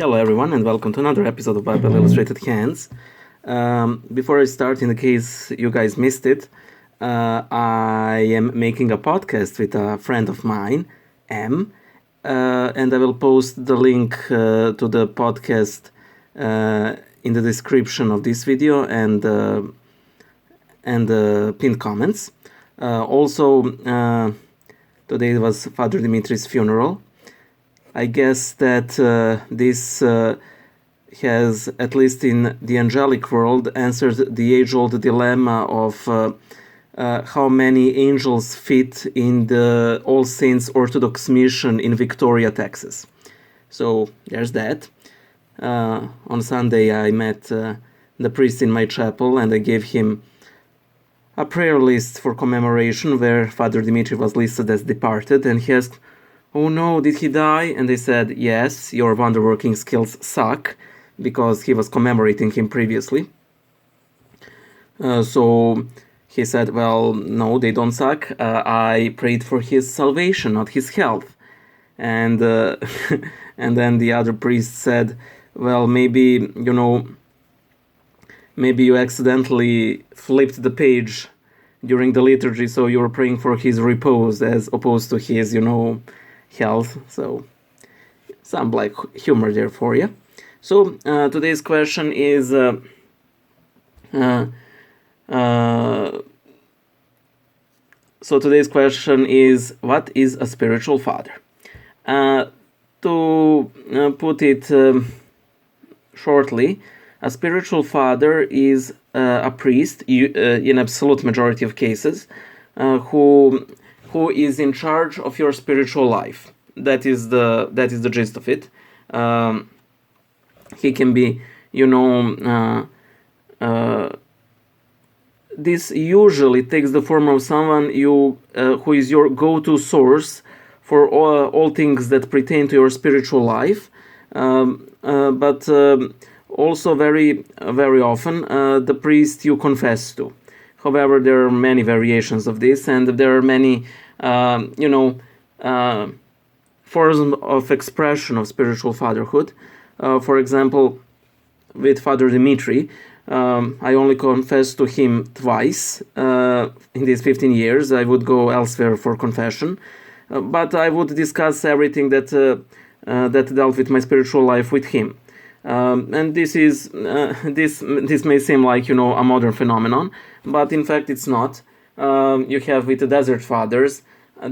Hello everyone and welcome to another episode of Bible Illustrated Hands. Before I start, in the case you guys missed it, I am making a podcast with a friend of mine, M, and I will post the link to the podcast in the description of this video and pinned comments. Also, today was Father Dimitri's funeral. I guess that this has, at least in the angelic world, answered the age-old dilemma of how many angels fit in the All Saints Orthodox Mission in Victoria, Texas. So there's that. On Sunday I met the priest in my chapel and I gave him a prayer list for commemoration where Father Dimitri was listed as departed, and he asked, "Oh no, did he die?" And they said, "Yes, your wonder-working skills suck," because he was commemorating him previously. So he said, "Well, no, they don't suck. I prayed for his salvation, not his health." And and then the other priest said, "Well, maybe you accidentally flipped the page during the liturgy, so you were praying for his repose as opposed to his, health." So some black humor there for you. So today's question is what is a spiritual father? To put it shortly, a spiritual father is a priest, in absolute majority of cases, who is in charge of your spiritual life. That is the gist of it. He can be, this usually takes the form of someone who is your go-to source for all things that pertain to your spiritual life, but also very, very often the priest you confess to. However, there are many variations of this, and there are many, forms of expression of spiritual fatherhood. For example, with Father Dimitri, I only confessed to him twice in these 15 years. I would go elsewhere for confession, but I would discuss everything that dealt with my spiritual life with him. And this is this may seem like a modern phenomenon, but in fact it's not. You have with the Desert Fathers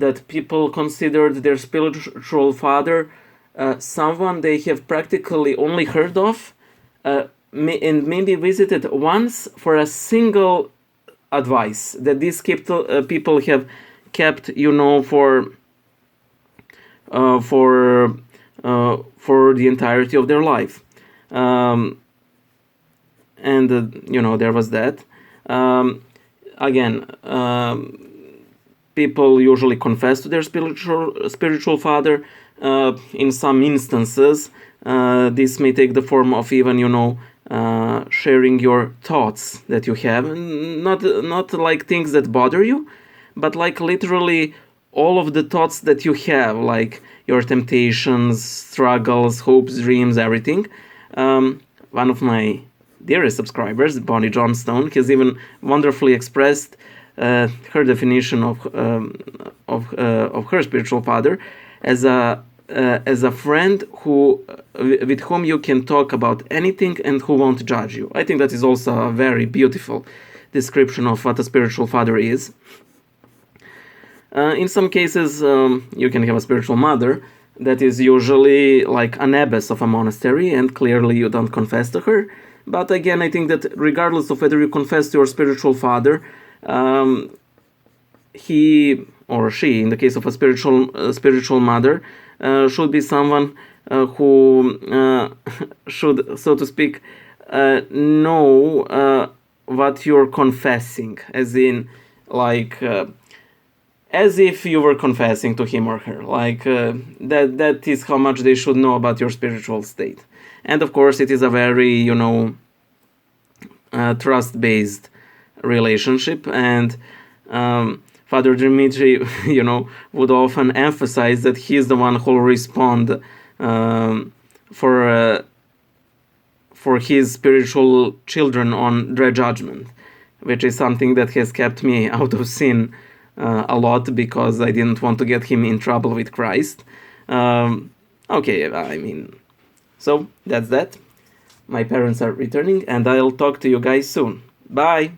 that people considered their spiritual father someone they have practically only heard of and maybe visited once for a single advice that these people have kept for the entirety of their life. There was that. Again, people usually confess to their spiritual father. In some instances, this may take the form of even, sharing your thoughts that you have, not like things that bother you, but like literally all of the thoughts that you have, like your temptations, struggles, hopes, dreams, everything. One of my dearest subscribers, Bonnie Johnstone, has even wonderfully expressed her definition of her spiritual father as a friend with whom you can talk about anything and who won't judge you. I think that is also a very beautiful description of what a spiritual father is. In some cases, you can have a spiritual mother that is usually like an abbess of a monastery, and clearly you don't confess to her. But again, I think that regardless of whether you confess to your spiritual father, he or she, in the case of a spiritual mother, should be someone who should, so to speak, know what you're confessing, as in, like, as if you were confessing to him or her. Like, that is how much they should know about your spiritual state. And of course, it is a very, trust-based relationship, and Father Dimitri, would often emphasize that he is the one who will respond for his spiritual children on Dread Judgment, which is something that has kept me out of sin a lot, because I didn't want to get him in trouble with Christ. Okay, I mean, so that's that. My parents are returning, and I'll talk to you guys soon. Bye!